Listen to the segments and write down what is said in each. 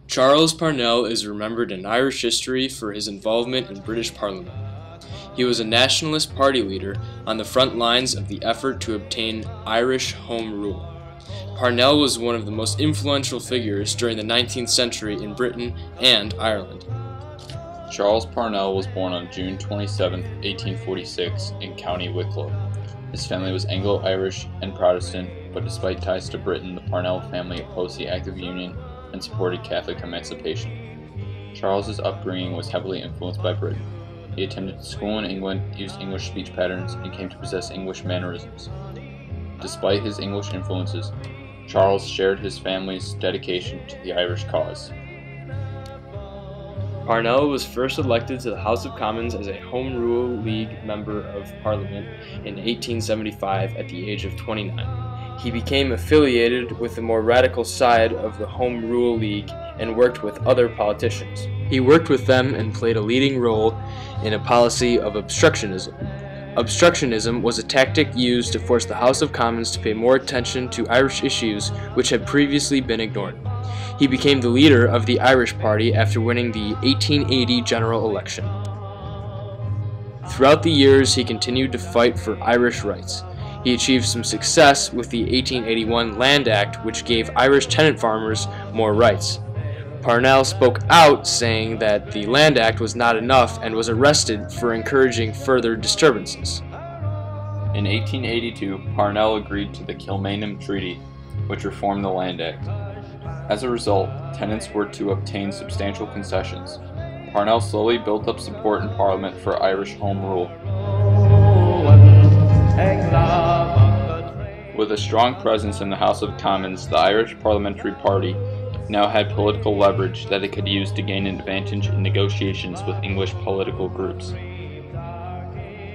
Charles Parnell is remembered in Irish history for his involvement in British Parliament. He was a nationalist party leader on the front lines of the effort to obtain Irish Home Rule. Parnell was one of the most influential figures during the 19th century in Britain and Ireland. Charles Parnell was born on June 27, 1846, in County Wicklow. His family was Anglo-Irish and Protestant, but despite ties to Britain, the Parnell family opposed the Act of Union and supported Catholic emancipation. Charles's upbringing was heavily influenced by Britain. He attended school in England, used English speech patterns, and came to possess English mannerisms. Despite his English influences, Charles shared his family's dedication to the Irish cause. Parnell was first elected to the House of Commons as a Home Rule League Member of Parliament in 1875 at the age of 29. He became affiliated with the more radical side of the Home Rule League and worked with other politicians. He worked with them and played a leading role in a policy of obstructionism. Obstructionism was a tactic used to force the House of Commons to pay more attention to Irish issues which had previously been ignored. He became the leader of the Irish Party after winning the 1880 general election. Throughout the years, he continued to fight for Irish rights. He achieved some success with the 1881 Land Act, which gave Irish tenant farmers more rights. Parnell spoke out, saying that the Land Act was not enough and was arrested for encouraging further disturbances. In 1882, Parnell agreed to the Kilmainham Treaty, which reformed the Land Act. As a result, tenants were to obtain substantial concessions. Parnell slowly built up support in Parliament for Irish Home Rule. With a strong presence in the House of Commons, the Irish Parliamentary Party now had political leverage that it could use to gain an advantage in negotiations with English political groups.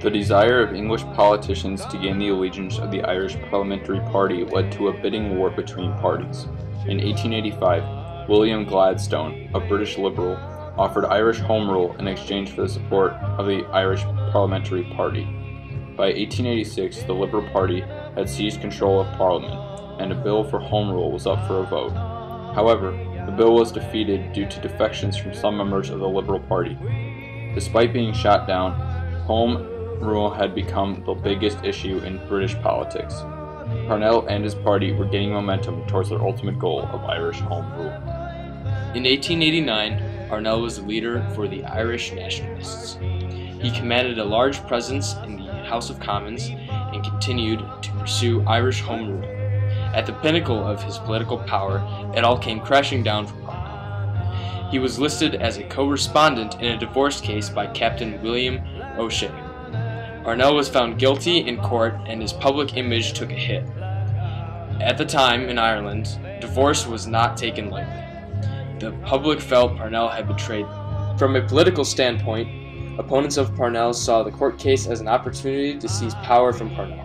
The desire of English politicians to gain the allegiance of the Irish Parliamentary Party led to a bidding war between parties. In 1885, William Gladstone, a British Liberal, offered Irish Home Rule in exchange for the support of the Irish Parliamentary Party. By 1886, the Liberal Party had seized control of Parliament, and a bill for Home Rule was up for a vote. However, the bill was defeated due to defections from some members of the Liberal Party. Despite being shot down, Home Rule had become the biggest issue in British politics. Parnell and his party were gaining momentum towards their ultimate goal of Irish Home Rule. In 1889, Parnell was the leader for the Irish Nationalists. He commanded a large presence in the House of Commons and continued to pursue Irish Home Rule. At the pinnacle of his political power, it all came crashing down for Parnell. He was listed as a co-respondent in a divorce case by Captain William O'Shea. Parnell was found guilty in court and his public image took a hit. At the time, in Ireland, divorce was not taken lightly. The public felt Parnell had betrayed them. From a political standpoint, opponents of Parnell saw the court case as an opportunity to seize power from Parnell.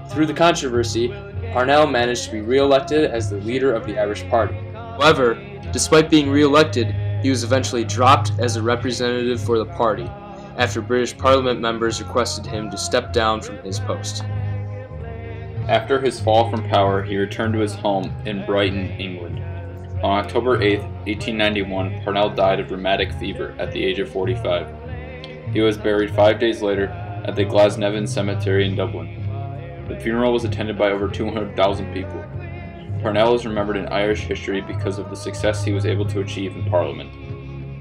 Through the controversy, Parnell managed to be re-elected as the leader of the Irish Party. However, despite being re-elected, he was eventually dropped as a representative for the party, after British Parliament members requested him to step down from his post. After his fall from power, he returned to his home in Brighton, England. On October 8, 1891, Parnell died of rheumatic fever at the age of 45. He was buried 5 days later at the Glasnevin Cemetery in Dublin. The funeral was attended by over 200,000 people. Parnell is remembered in Irish history because of the success he was able to achieve in Parliament.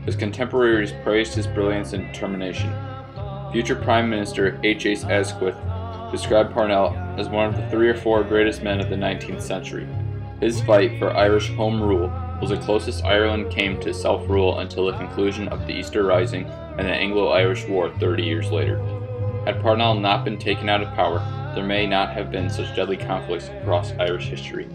His contemporaries praised his brilliance and determination. Future Prime Minister H.H. Asquith described Parnell as one of the 3 or 4 greatest men of the 19th century. His fight for Irish Home Rule was the closest Ireland came to self-rule until the conclusion of the Easter Rising and the Anglo-Irish War 30 years later. Had Parnell not been taken out of power, there may not have been such deadly conflicts across Irish history.